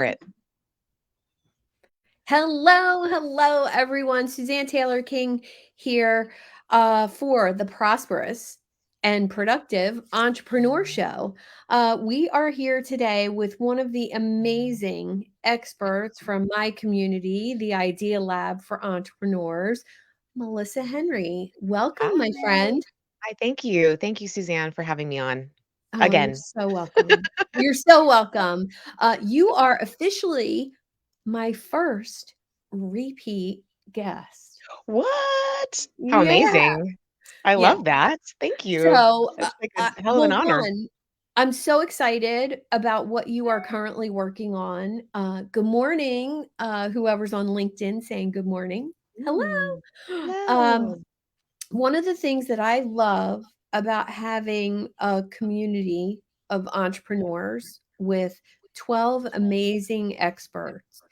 it. Hello, everyone. Suzanne Taylor King here for the Prosperous and Productive Entrepreneur Show. We are here today with one of the amazing experts from my community, the Idea Lab for Entrepreneurs, Melissa Henry. Welcome, Hi. my friend. Hi, thank you. Thank you, Suzanne, for having me on Oh, you're again. so welcome. You're so welcome. You are officially my first repeat guest. What? How Yeah, amazing. I yeah. love that. Thank you. So, That's like a hell of an well, honor. one, I'm so excited about what you are currently working on. Good morning, whoever's on LinkedIn saying good morning. Hello. Mm. Um, Hello. One of the things that I love about having a community of entrepreneurs with 12 amazing experts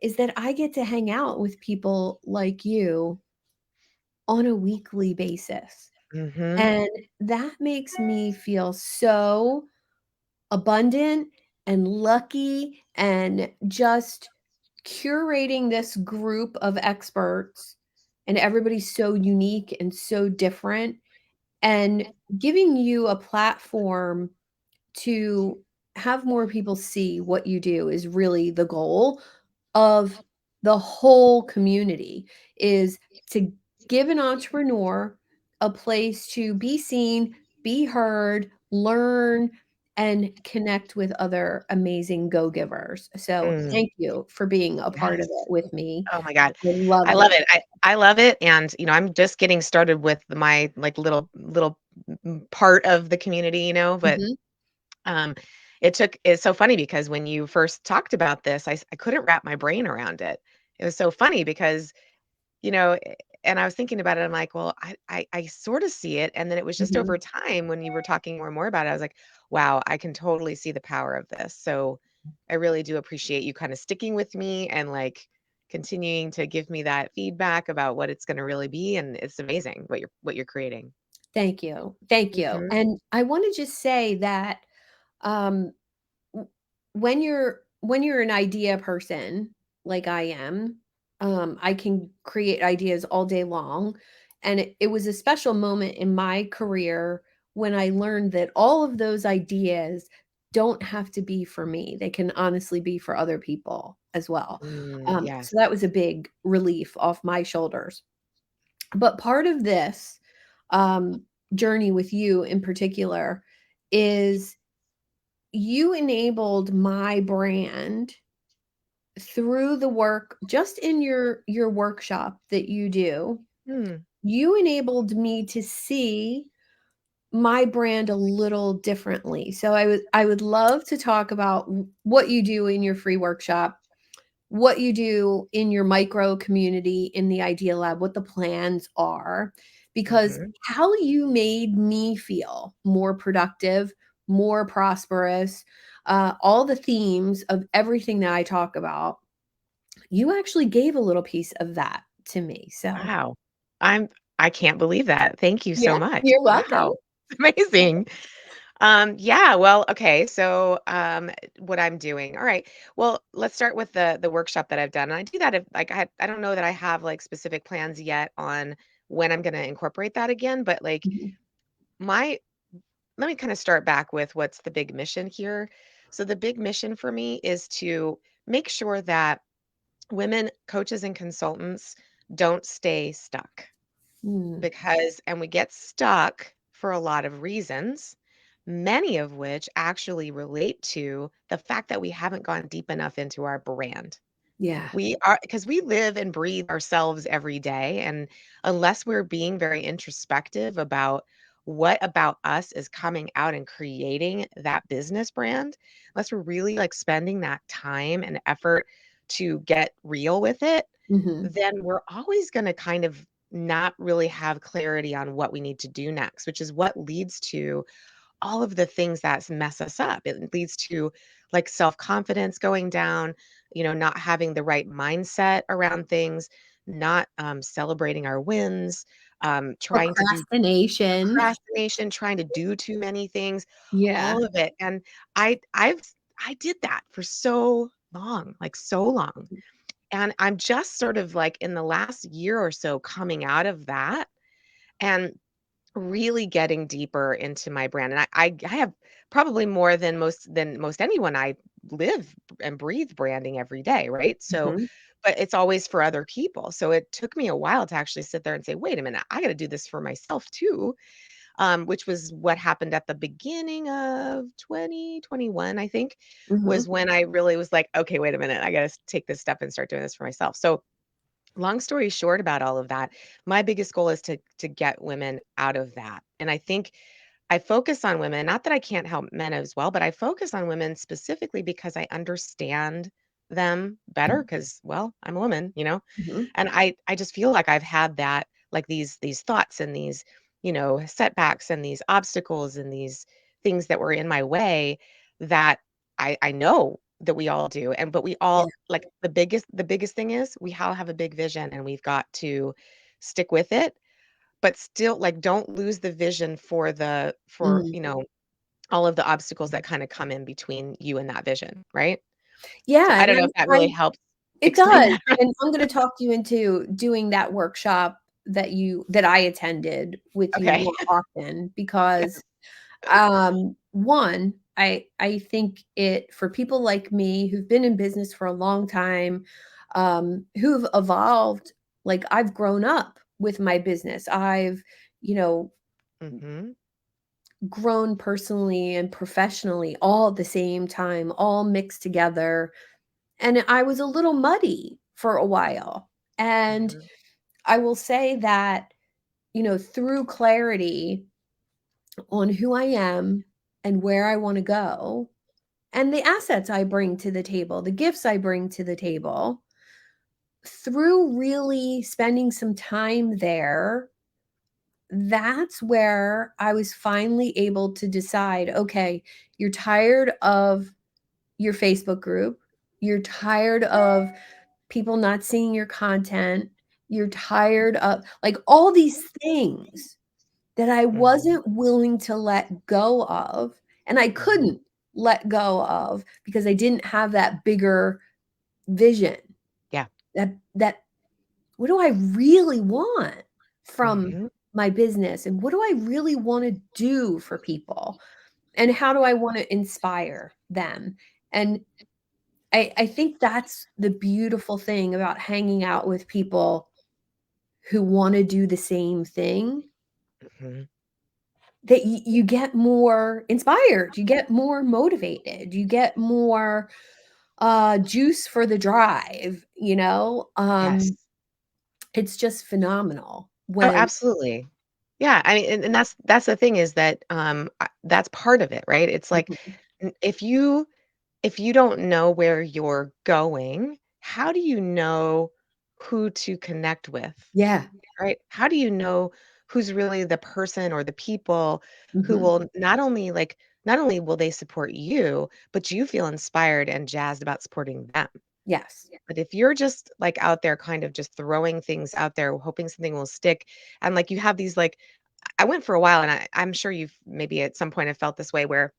is that I get to hang out with people like you on a weekly basis. Mhm. And that makes me feel so abundant and lucky and just curating this group of experts, and everybody's so unique and so different, and giving you a platform to have more people see what you do is really the goal of the whole community, is to give an entrepreneur a place to be seen, be heard, learn, and connect with other amazing go-givers. So Mm. thank you for being a part of Yes. it with me. Oh my God. I love I love it. it. I love it. And, I'm just getting started with my like little part of the community, but Mhm. Um, it's so funny because when you first talked about this, I couldn't wrap my brain around it. It was so funny because, you know, eh, and I was thinking about it. I'm like, well, I sort of see it. And then it was just over Mhm. time when you were talking more and more about it, I was like, wow, I can totally see the power of this. So I really do appreciate you kind of sticking with me and like continuing to give me that feedback about what it's going to really be. And it's amazing what you're creating. Thank you. Thank you. Hmm. And I want to just say that um w- when you're an idea person like I am, I can create ideas all day long. And it was a special moment in my career when I learned that all of those ideas don't have to be for me. They can honestly be for other people as well. Mm, So that was yes. a big relief off my shoulders. But part of this um, journey with you in particular is you enabled my brand through the work just in your workshop that you do. Hmm. You enabled me to see my brand a little differently. So I would love to talk about what you do in your free workshop, what you do in your micro community in the Idea Lab, what the plans are, because Hmm. how you made me feel more productive, more prosperous, all the themes of everything that I talk about, you actually gave a little piece of that to me. So, Wow. I'm I can't believe that. Thank you so yeah, much. you're welcome. Wow. Amazing. Yeah, well, okay. So, what I'm doing. All right. Well, let's start with the workshop that I've done. And I do that if like I don't know that I have like specific plans yet on when I'm going to incorporate that again, but like Mhm. my let me kind of start back with what's the big mission here. So the big mission for me is to make sure that women coaches and consultants don't stay stuck Mm, because and we get stuck for a lot of reasons, many of which actually relate to the fact that we haven't gone deep enough into our brand. yeah. We are because we live and breathe ourselves every day. And unless we're being very introspective about what about us is coming out and creating that business brand, unless we're really like spending that time and effort to get real with it, Hmm. then we're always going to kind of not really have clarity on what we need to do next, which is what leads to all of the things that mess us up. It leads to like self-confidence going down, not having the right mindset around things, not celebrating our wins, trying to do Procrastination. procrastination, trying to do too many things, Yeah. all of it. And I I've I did that for so long, like so long. And I'm just sort of like in the last year or so coming out of that and really getting deeper into my brand. And I have probably more than most anyone. I live and breathe branding every day, right? So, Mhm. but it's always for other people. So it took me a while to actually sit there and say, wait a minute, I got to do this for myself too. Which was what happened at the beginning of 2021, I think, was Mhm. when I really was like, okay, wait a minute, I got to take this step and start doing this for myself. So long story short about all of that, my biggest goal is to get women out of that. And I think I focus on women, not that I can't help men as well, but I focus on women specifically because I understand them better because, well, I'm a woman, you know. Mhm. And I just feel like I've had that, like these thoughts and these, setbacks and these obstacles and these things that were in my way that I know that we all do. And but we Yeah. all, like, the biggest thing is we all have a big vision and we've got to stick with it, but still, like, don't lose the vision for Mhm. all of the obstacles that kind of come in between you and that vision, right? So Yeah, I and don't know if that I really helps it explain does, that, right? and I'm gonna talk you into doing that workshop that I attended with you Okay. more often because, Yes. 1, I think it for people like me who've been in business for a long time, who've evolved, like, I've grown up with my business. I've, you know, Mhm. grown personally and professionally all at the same time, all mixed together, and I was a little muddy for a while. And Mhm. I will say that, through clarity on who I am and where I want to go, and the assets I bring to the table, the gifts I bring to the table, through really spending some time there, that's where I was finally able to decide, okay, you're tired of your Facebook group, you're tired of people not seeing your content, you're tired of like all these things that I Mhm. wasn't willing to let go of, and I Mhm. couldn't let go of because I didn't have that bigger vision. Yeah. That what do I really want from Mhm. my business and what do I really want to do for people and how do I want to inspire them? And I think that's the beautiful thing about hanging out with people who wanna do the same thing, Mhm. that you get more inspired, you get more motivated, you get more, juice for the drive, Yes. it's just phenomenal Oh, when absolutely. Yeah, I mean, and that's the thing is that, that's part of it, right? It's like, Mhm. if you don't know where you're going, how do you know who to connect with? Yeah. Right? How do you know who's really the person or the people who Mhm. will not only will they support you, but you feel inspired and jazzed about supporting them. Yes. But if you're just like out there kind of just throwing things out there, hoping something will stick, and like you have these like I went for a while and I'm sure you've maybe at some point have felt this way where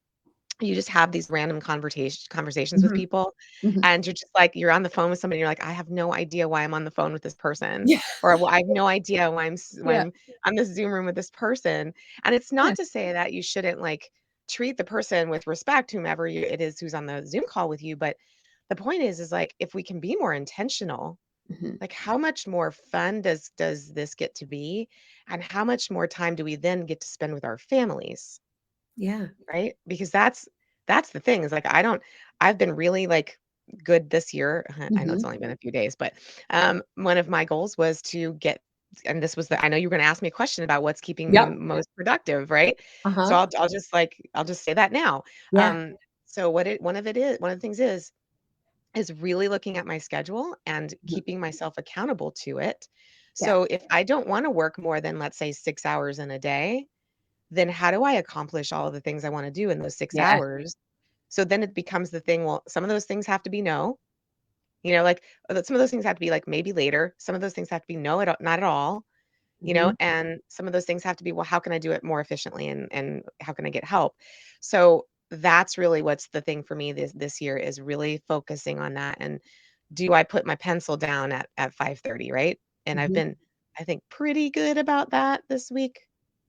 you just have these random conversations with Mhm. people, Mhm. and you're just like you're on the phone with somebody, and you're like, "I have no idea why I'm on the phone with this person," Yeah. or, "Well, I have no idea why Yeah. I'm on this Zoom room with this person." And it's Yeah. not to say that you shouldn't, like, treat the person with respect, whomever it is who's on the Zoom call with you, but the point is, like, if we can be more intentional, Mhm. like, how much more fun does this get to be, and how much more time do we then get to spend with our families? Yeah. Right? Because that's the thing is, like, I've been really, like, good this year. I know it's Mhm. only been a few days, but, one of my goals was to get and this was the I know you're gonna ask me a question about what's keeping me Yep. most productive, right? So Uh-huh. I'll just say that now. Yeah. So one of the things is really looking at my schedule and Mhm. keeping myself accountable to it. Yeah. So if I don't wanna work more than, let's say, 6 hours in a day, then how do I accomplish all of the things I wanna do in those 6 Yeah. hours? So then it becomes the thing, well, some of those things have to be no, like, some of those things have to be, like, maybe later. Some of those things have to be no, not at all, Mhm. and some of those things have to be, well, how can I do it more efficiently and how can I get help? So that's really what's the thing for me this year is really focusing on that. And do I put my pencil down at 5:30, right? And I've Mhm. been, I think, pretty good about that this week.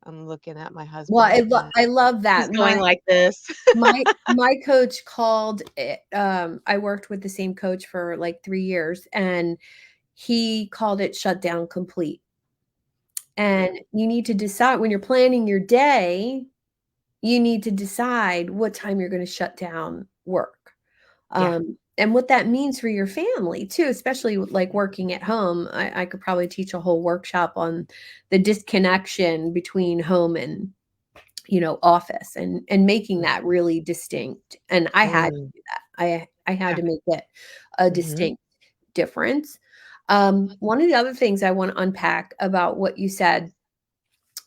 I'm looking at my Well, husband and I love he's that. going like this. My coach called it, I worked with the same coach for, like, 3 years, and he called it shutdown complete. Mhm. And you need to decide when you're planning your day, you need to decide what time you're gonna shut down work. Yeah. And what that means for your family too, especially with, like, working at home. I could probably teach a whole workshop on the disconnection between home and, office, and making that Mhm. really distinct, and I had to Mm. do that. I had Yeah. to make it a Mhm. distinct difference. One of the other things I wanna unpack about what you said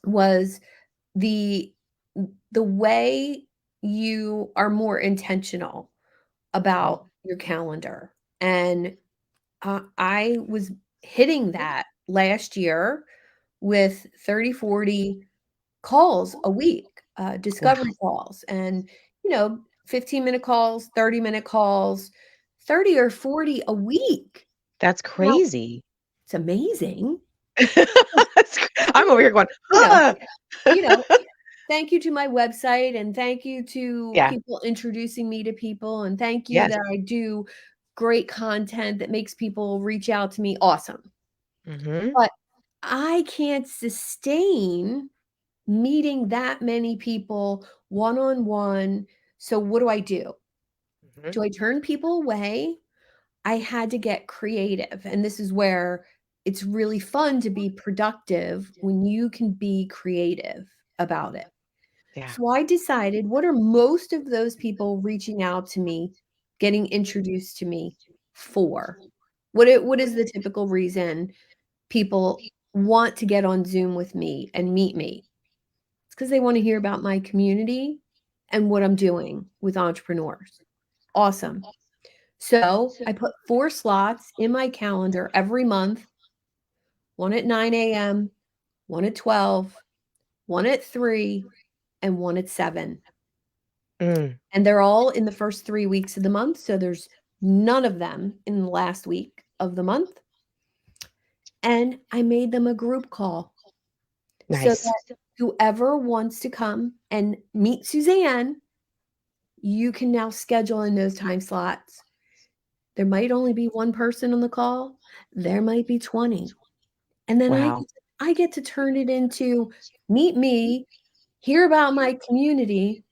was the the way you are more intentional Mhm. about your calendar, and, I was hitting that last year with 30, 40 calls a week, discovery Wow. calls, and, 15-minute calls, 30-minute calls, 30 or 40 a week. That's Now, crazy. it's amazing. I'm over here going, You know "Ah!" you know, thank you to my website, and thank you to Yeah. people introducing me to people, and thank you Yes. that I do great content that makes people reach out to me, awesome. Mhm. But I can't sustain meeting that many people one-on-one, so what do I do? Mhm. Do I turn people away? I had to get creative, and this is where it's really fun to be productive when you can be creative about it. Yeah. So I decided, what are most of those people reaching out to me, getting introduced to me for? What is the typical reason people want to get on Zoom with me and meet me? It's because they wanna hear about my community and what I'm doing with entrepreneurs. Awesome. So I put 4 slots in my calendar every month, one at 9 AM, one at 12, one at 3, and one at 7. Mm. And they're all in the first 3 weeks of the month, so there's none of them in the last week of the month, and I made them a group call so Nice. that whoever wants to come and meet Suzanne, you can now schedule in those time slots. There might only be 1 person on the call, there might be 20, and then Wow. I get to turn it into meet me, hear about my community,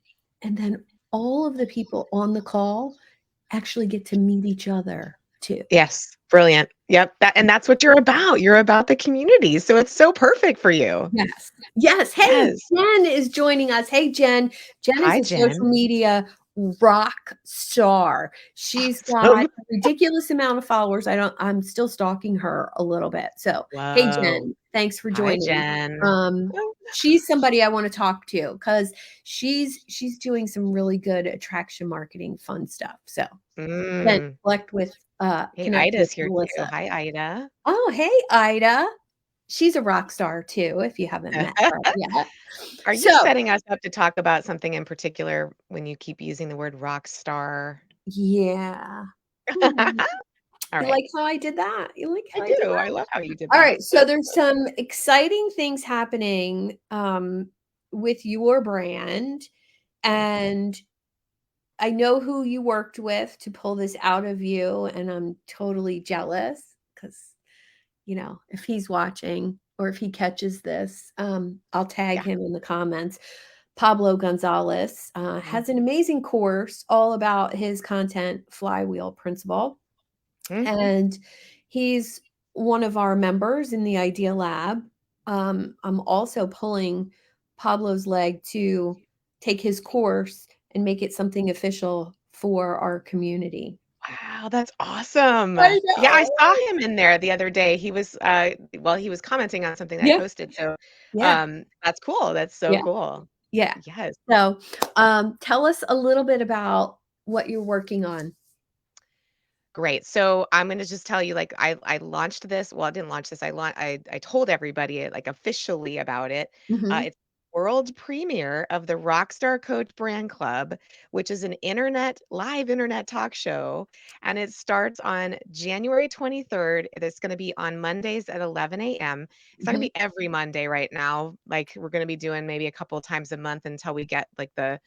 and then all of the people on the call actually get to meet each other too. Yes. Brilliant. Yep. That's what you're about. You're about the community, so it's so perfect for you. Yes. Yes. Hey, Yes. Jen is joining us. Hey, Jen. Jen is Hi, a social Jen. media rock star. She's got Awesome. a ridiculous amount of followers. I'm still stalking her a little bit. So, hey, Whoa. Jen, thanks for Hi, joining. Jen. Oh. She's somebody I want to talk to because she's doing some really good attraction marketing fun stuff. So, Jen, Mm. Hey, connect with Ida's here too. Melissa. Hi, Ida. Oh, hey, Ida. She's a rock star too, if you haven't met her yet. Are you So, setting us up to talk about something in particular when you keep using the word rock star? yeah. Hmm. All You right. like how I did that? You like I how I did do. I that? love how you did All that. right, so there's some exciting things happening, with your brand, Mhm. and I know who you worked with to pull this out of you, and I'm totally jealous because. If he's watching or if he catches this, I'll tag Yeah. him in the comments. Pablo Gonzalez Mhm. has an amazing course all about his content flywheel principle. Mhm. And he's one of our members in the Idea Lab. I'm also pulling Pablo's leg to take his course and make it something official for our community. Wow, that's awesome. I Yeah, I know. saw him in there the other day. He was, well, he was commenting on something I Yeah. posted, so, Yeah. that's cool. That's so Yeah. cool. Yeah. Yes. So, tell us a little bit about what you're working on. Great. So I'm gonna just tell you, like, I launched this. Well, I didn't launch this. I told everybody like officially about it. Mhm. It's world premiere of the Rockstar Coach Brand Club, which is an live internet talk show. And it starts on January 23rd. It's going to be on Mondays at 11 a.m. It's not going to Mhm. be every Monday right now. Like we're going to be doing maybe a couple of times a month until we get like the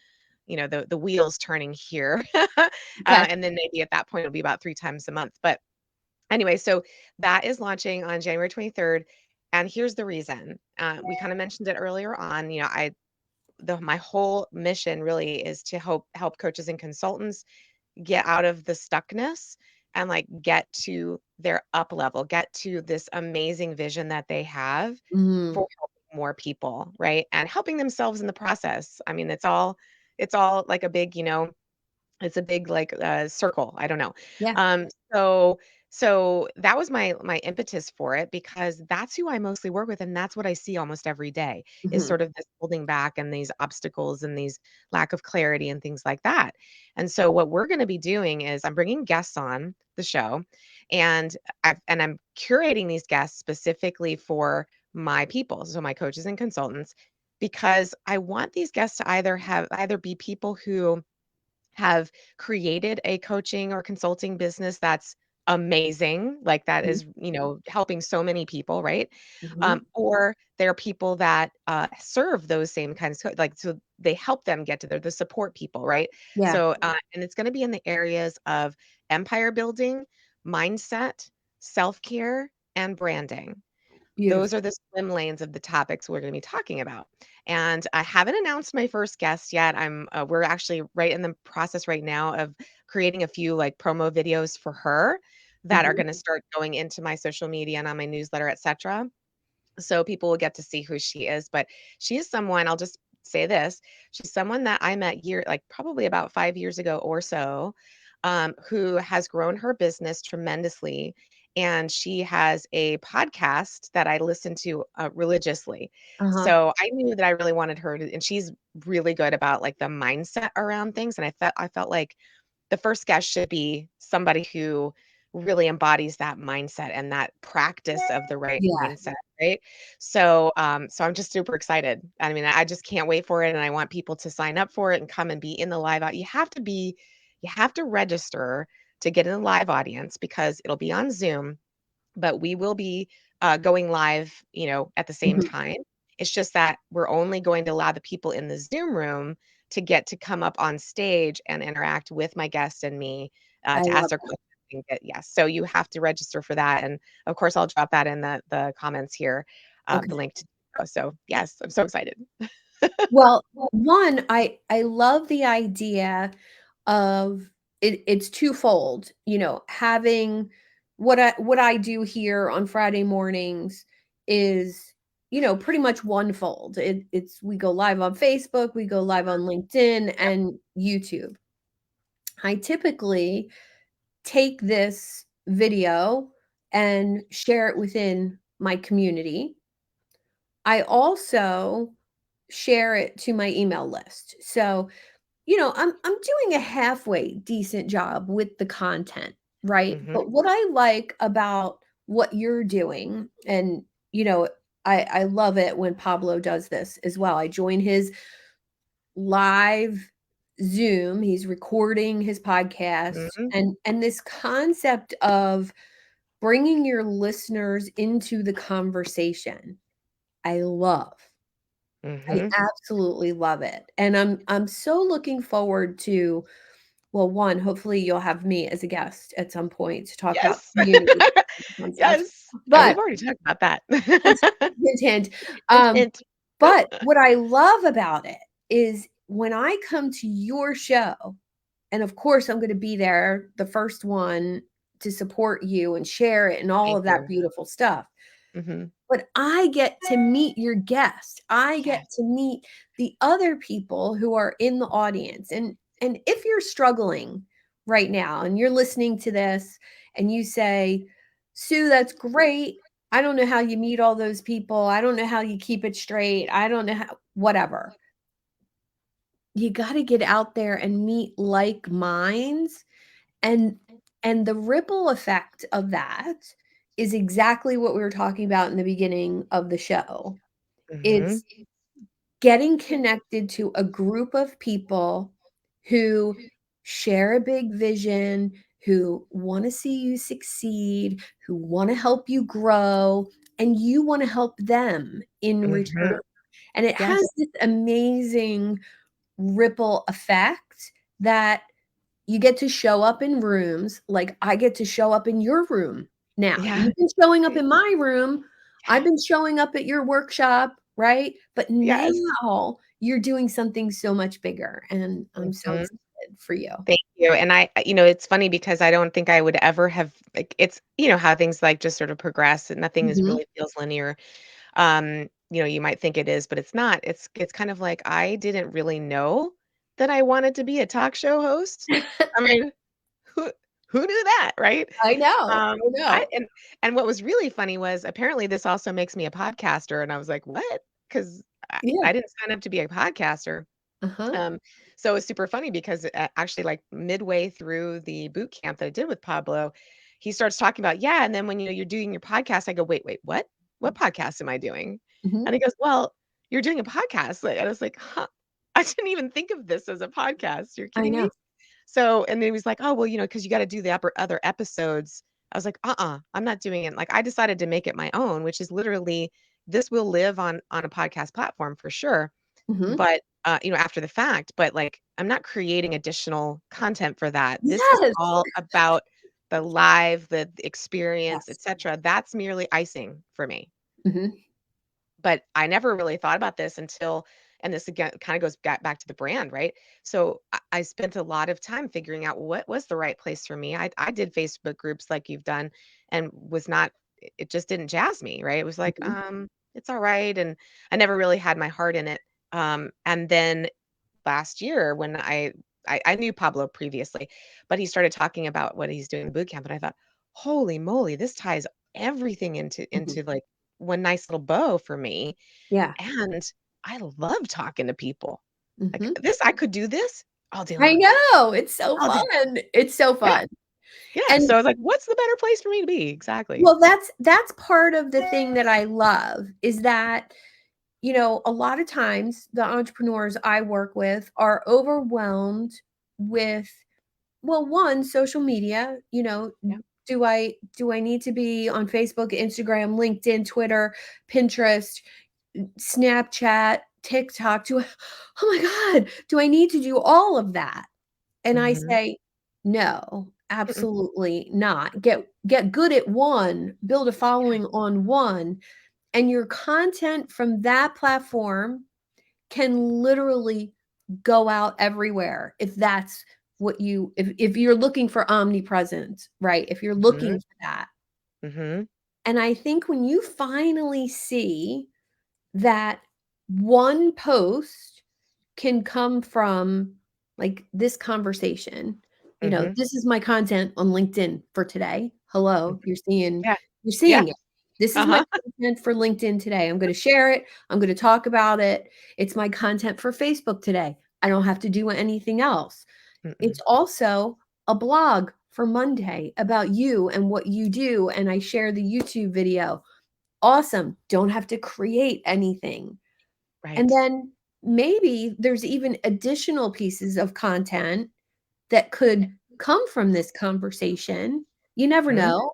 wheels turning here. Okay. And then maybe at that point it'll be about 3 times a month. But anyway, so that is launching on January 23rd. And here's the reason. We kind of mentioned it earlier on. My whole mission really is to help coaches and consultants get out of the stuckness and like get to their up level, get to this amazing vision that they have Mm. for helping more people, right? And helping themselves in the process. I mean, it's all like a big, it's a big like circle. I don't know. Yeah. Um, so so that was my impetus for it because that's who I mostly work with, and that's what I see almost every day is Mhm. sort of this holding back and these obstacles and these lack of clarity and things like that. And so what we're going to be doing is I'm bringing guests on the show, and I'm curating these guests specifically for my people, so my coaches and consultants, because I want these guests to either be people who have created a coaching or consulting business that's amazing, like that Mhm. is, helping so many people, right? Mhm. Or there are people that serve those same kinds of like so they help them get to the support people, right? Yeah. So and it's going to be in the areas of empire building, mindset, self-care, and branding. Those Beautiful. are the swim lanes of the topics we're going to be talking about. And I haven't announced my first guest yet. We're actually right in the process right now of creating a few like promo videos for her that are Mhm. going to start going into my social media and on my newsletter, etc. So people will get to see who she is. But she is someone, I'll just say this, she's someone that I met like probably about 5 years ago or so, who has grown her business tremendously. And she has a podcast that I listen to religiously. Uh-huh. So I knew that I really wanted her to, and she's really good about like the mindset around things. And I felt like the first guest should be somebody who really embodies that mindset and that practice of the right Yeah. mindset, right? So I'm just super excited. I mean, I just can't wait for it, and I want people to sign up for it and come and be in the live out. You have to register to get in the live audience because it'll be on Zoom, but we will be going live, at the same Mhm. time. It's just that we're only going to allow the people in the Zoom room to get to come up on stage and interact with my guest and me I to ask love their that. questions. And yes, so you have to register for that, and of course, I'll drop that in the comments here, the Okay. link to. So yes, I'm so excited. Well, one, I love the idea of it's twofold, having what I do here on Friday mornings is, pretty much onefold. It's we go live on Facebook, we go live on LinkedIn Yep. and YouTube. I typically take this video and share it within my community. I also share it to my email list. So, I'm doing a halfway decent job with the content, right? Hmm. But what I like about what you're doing, and you know, I love it when Pablo does this as well. I join his live Zoom. He's recording his podcast, Hmm. and this concept of bringing your listeners into the conversation. I love. I Hmm. absolutely love it, and I'm so looking forward to, well, 1, hopefully you'll have me as a guest at some point to talk about Yes. community concepts, Yes. We've but already talked about that. hint, hint, hint, Hint, um, hint. but what I love about it is when I come to your show, and of course, I'm gonna be there, the first one to support you and share it and all Thank of that you. beautiful stuff. Hmm. But I get to meet your guest. I get Yes. to meet the other people who are in the audience. And if you're struggling right now and you're listening to this and you say, "Sue, that's great. I don't know how you meet all those people. I don't know how you keep it straight. I don't know how whatever." You got to get out there and meet like minds, and the ripple effect of that is exactly what we were talking about in the beginning of the show. Hmm. It's getting connected to a group of people who share a big vision, who want to see you succeed, who want to help you grow, and you want to help them in return. Mhm. And it Yes. has this amazing ripple effect that you get to show up in rooms like I get to show up in your room now. Yeah. You've been showing up in my room. I've Yeah. been showing up at your workshop, right? But Yes. now you're doing something so much bigger, and I'm so Mhm. excited for you. Thank you, and it's funny because I don't think I would ever have like, it's how things, like, just sort of progress, and nothing is Mhm. really feels linear. You might think it is, but it's not. It's kind of like I didn't really know that I wanted to be a talk show host. I mean, who who knew that, right? I know, Um, I I know. and what was really funny was apparently this also makes me a podcaster, and I was like, "What?" 'Cause I Yeah. didn't sign up to be a podcaster. Uh-huh. Um, so it's super funny because actually, like midway through the boot camp that I did with Pablo, he starts talking about, yeah, and then when you're doing your podcast, I go, wait, what? What podcast am I doing? Mhm. And he goes, well, you're doing a podcast. Like, and I was like, huh, I didn't even think of this as a podcast. You're I kidding know. me? So, and then he was like, oh, well, because you got to do the other episodes. I was like, I'm not doing it. Like, I decided to make it my own, which is literally this will live on a podcast platform for sure, Mhm. but, after the fact, but, like, I'm not creating additional content for that. This is Yes. all about the live, the experience, Yes. etcetera. That's merely icing for me. Mhm. But I never really thought about this until, and this again kinda goes back to the brand, right? So I spent a lot of time figuring out what was the right place for me. I did Facebook groups like you've done and was not it just didn't jazz me, right? It was like, Mhm. it's all right, and I never really had my heart in it. And then last year when I knew Pablo previously, but he started talking about what he's doing in boot camp, and I thought, "Holy moly, this ties everything Mhm. into like one nice little bow for me." Yeah. And I love talking to people. Like Mhm. this, I could do this all day I long. know. It's so All day. fun. It's so Yeah. fun. Yeah. And So I was like, what's the better place for me to be? Exactly. well, that's part of the thing that I love is that, a lot of times the entrepreneurs I work with are overwhelmed with, well, one, social media, Yeah. do I need to be on Facebook, Instagram, LinkedIn, Twitter, Pinterest, Snapchat, TikTok? Oh my God, do I need to do all of that? And I Mhm. say, "No, Mm-mm. absolutely not. Get good at one, build a Yeah. following on one, and your content from that platform can literally go out everywhere if that's what if you're looking for omnipresence, right? If you're looking Mhm. for that. Mhm. And I think when you finally see that one post can come from, like, this conversation. Mhm. This is my content on LinkedIn for today. Hello, Mhm. you're Yeah. Yeah. seeing it. This is my Uh-huh. content for LinkedIn today. I'm gonna share it. I'm gonna talk about it. It's my content for Facebook today. I don't have to do anything else. It's Mm-mm. also a blog for Monday about you and what you do, and I share the YouTube video. Awesome. Don't have to create anything. And Right. then maybe there's even additional pieces of content that could come from this conversation. You never Mhm. know.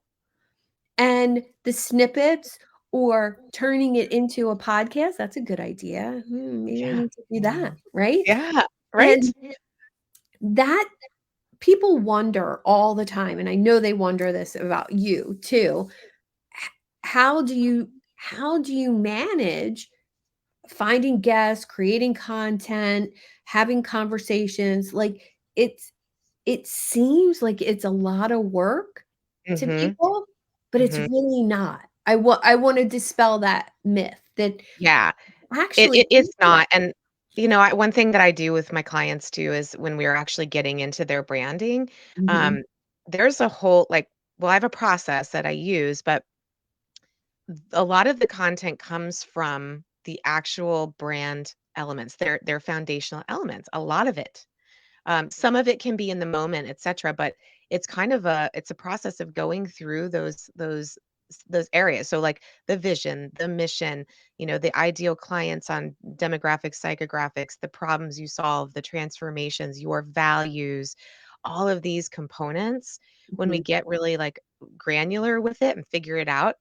And the snippets or turning it into a podcast, that's a good idea. Maybe I Yeah. need to do that, right? Yeah. Right? And that people wonder all the time, and I know they wonder this about you too. h- how do you manage finding guests, creating content, having conversations? Like, it seems like it's a lot of work to Mhm. people, but it's Mhm. really not. I wanna dispel that myth that Yeah. It actually it it's easy. not, and, one thing that I do with my clients too is when we're actually getting into their branding, Mhm, um, there's a whole, like well, I have a process that I use, but a lot of the content comes from the actual brand elements, their foundational elements, a lot of it. Some of it can be in the moment, etcetera, but it's a process of going through those those areas. So like the vision, the mission, the ideal clients on demographics, psychographics, the problems you solve, the transformations, your values, all of these components, when we Mhm. get really like granular with it and figure it out,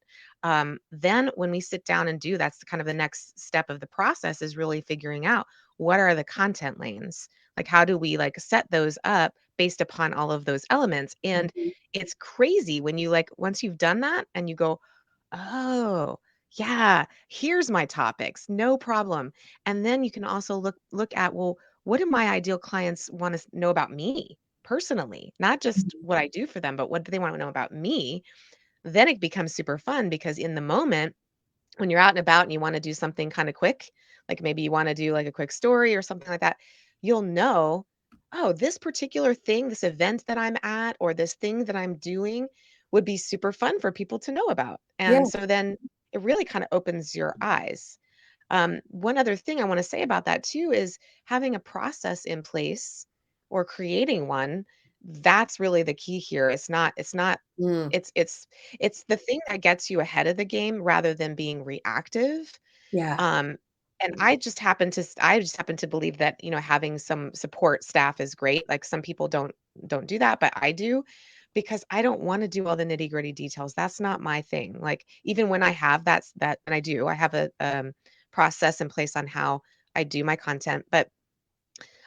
then when we sit down and do, that's kind of the next step of the process, is really figuring out what are the content lanes, like how do we like set those up based upon all of those elements. And Mhm. it's crazy when you like, once you've done that and you go, oh, yeah, here's my topics, no problem. And then you can also look at, well, what do my ideal clients want to know about me personally? Not just Mhm. what I do for them, but what do they want to know about me? Then it becomes super fun, because in the moment when you're out and about and you want to do something kind of quick, like maybe you want to do like a quick story or something like that, you'll know, oh, this particular thing, this event that I'm at, or this thing that I'm doing would be super fun for people to know about. Yeah. And so then it really kind of opens your eyes. One other thing I want to say about that too is having a process in place, or creating one. That's really the key here. It's not, Mm. it's it's the thing that gets you ahead of the game rather than being reactive. Yeah. Um, and I just happen to believe that, having some support staff is great. Like some people don't do that, but I do, because I don't want to do all the nitty-gritty details. That's not my thing. Like even when I have that, and I have a process in place on how I do my content, but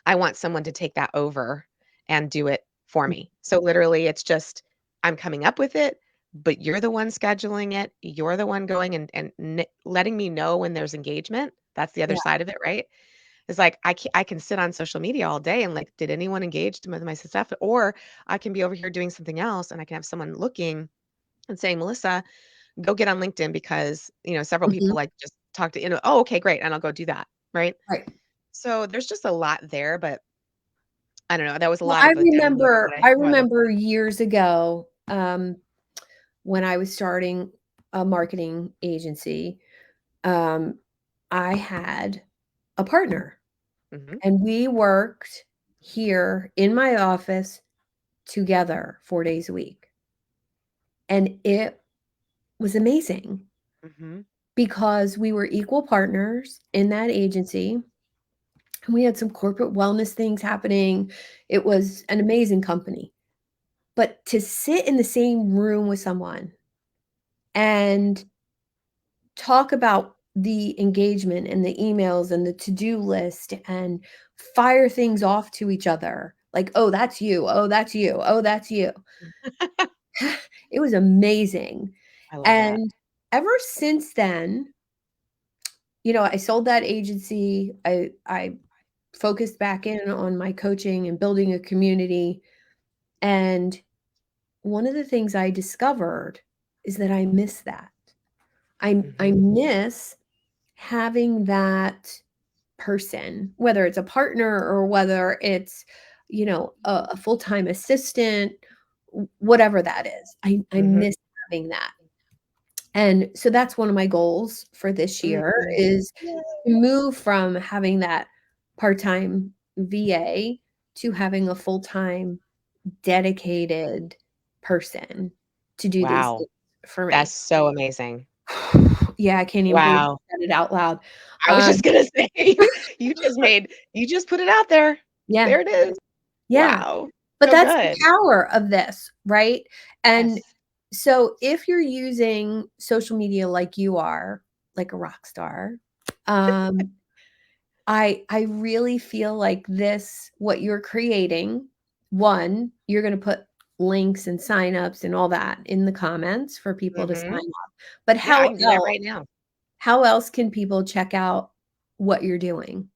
I want someone to take that over and do it for me. So literally it's just, I'm coming up with it, but you're the one scheduling it. You're the one going and letting me know when there's engagement. That's the other Yeah. side of it, right? It's like I can sit on social media all day and like, did anyone engage with my stuff? Or I can be over here doing something else and I can have someone looking and saying, Melissa, go get on LinkedIn, because, several people Mhm. like just talk to, oh, okay, great. And I'll go do that. Right. Right. So there's just a lot there, but I don't know. That was a Well, lot of a download of I how I look at remember it. years ago, when I was starting a marketing agency, um, I had a partner, Mhm, and we worked here in my office together 4 days a week, and it was amazing mhm, because we were equal partners in that agency, and we had some corporate wellness things happening. It was an amazing company. But to sit in the same room with someone and talk about the engagement and the emails and the to-do list and fire things off to each other, like, "Oh, that's you. Oh, that's you. Oh, that's you." It was amazing. I love that. And ever since then, I sold that agency. I focused back in on my coaching and building a community, and one of the things I discovered is that I miss that. I Mhm, miss having that person, whether it's a partner or whether it's, a full-time assistant, whatever that is. I mhm, miss having that. And so that's one of my goals for this year mhm. is Yay. to move from having that part-time VA to having a full-time dedicated person to do these Wow, things for that's me. so amazing. Yeah, I can't even believe Wow. I said it out loud. I was Um, just gonna say, you just put it out there. yeah, There it is. yeah, Wow. but So that's the good. power of this, right? And Yes. so if you're using social media like you are, like a rock star, um, I really feel like this what you're creating, 1, you're gonna put links and signups and all that in the comments for people to sign Mhm. up, but Yeah, I can do that right now. how else can people check out what you're doing?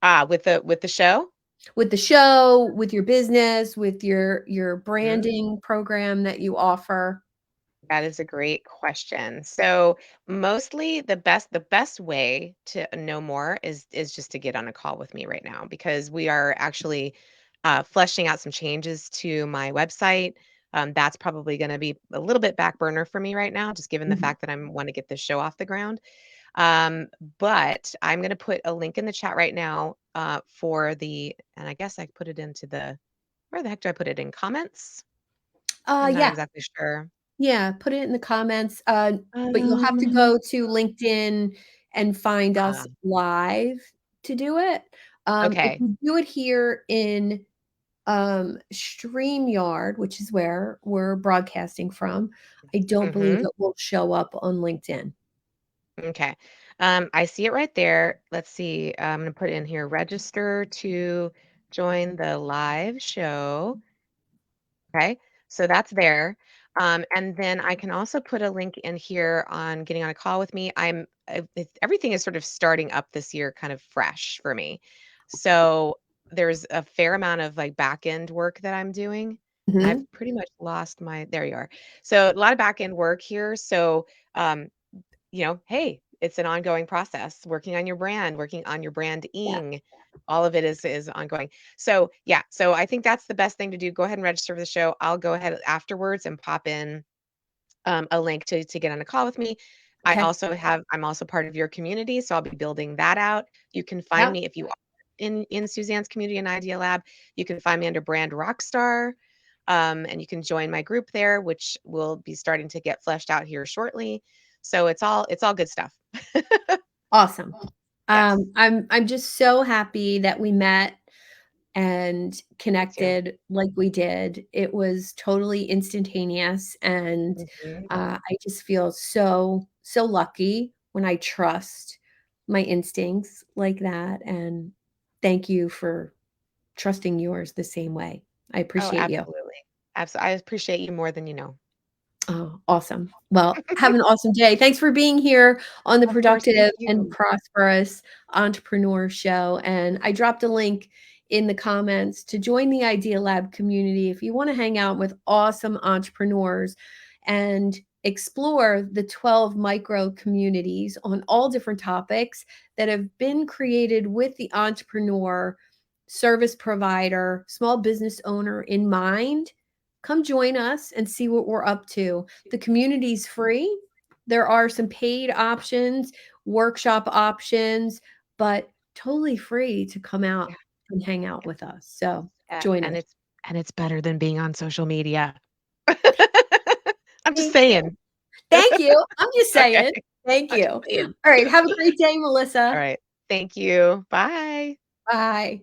With the show? With the show, with your business, with your Mhm. branding program that you offer? That is a great question. So mostly the best way to know more is just to get on a call with me right now, because we are actually fleshing out some changes to my website. That's probably going to be a little bit back burner for me right now, just given the Mhm. fact that I want to get this show off the ground. Um, but I'm going to put a link in the chat right now and I guess I put it into where the heck do I put it, in comments? I'm not Yeah, exactly sure. Yeah, put it in the comments, but you'll have to Um, go to LinkedIn and find us uh, live to do it. If okay. you do it here in, StreamYard, which is where we're broadcasting from, I don't believe Mhm. it will show up on LinkedIn. Okay. I see it right there. Let's see. I'm gonna put in here, register to join the live show. Okay. So that's there. And then I can also put a link in here on getting on a call with me. Everything is sort of starting up this year, kind of fresh for me. So there's a fair amount of like back end work that I'm doing. And I've Mhm. pretty much lost there you are. So a lot of back end work here. So, um, hey, it's an ongoing process, working on your brand, working on your Yeah. branding. All of it is ongoing. So, yeah, so I think that's the best thing to do. Go ahead and register for the show. I'll go ahead afterwards and pop in a link to get on a call with me. Okay. I'm also part of your community, so I'll be building that out. You can find Yep. me if you are in Suzanne's community in Idea Lab. You can find me under Brand Rockstar. And you can join my group there, which will be starting to get fleshed out here shortly. So it's all good stuff. Awesome. Yes, I'm just so happy that we met and me too. connected like we did. It was totally instantaneous, and, Mhm. I just feel so, so lucky when I trust my instincts like that, and thank you for trusting yours the same way. I Oh, appreciate you. absolutely. I appreciate you more than you know. Oh, awesome. Well, have an awesome day. Thanks for being here on the Of course, thank Productive and you. Prosperous Entrepreneur Show. And I dropped a link in the comments to join the Idea Lab community if you want to hang out with awesome entrepreneurs and explore the 12 micro communities on all different topics that have been created with the entrepreneur, service provider, small business owner in mind. Come join us and see what we're up to. The community's free. There are some paid options, workshop options, but totally free to come out Yeah, and hang out with us. So yeah, join and us. it's better than being on social media. I'm just Thank you. saying. Thank you. I'm just Okay. saying. Thank I'm you. just saying. All right. Have a great day, All Melissa. right. Thank you. Bye. Bye.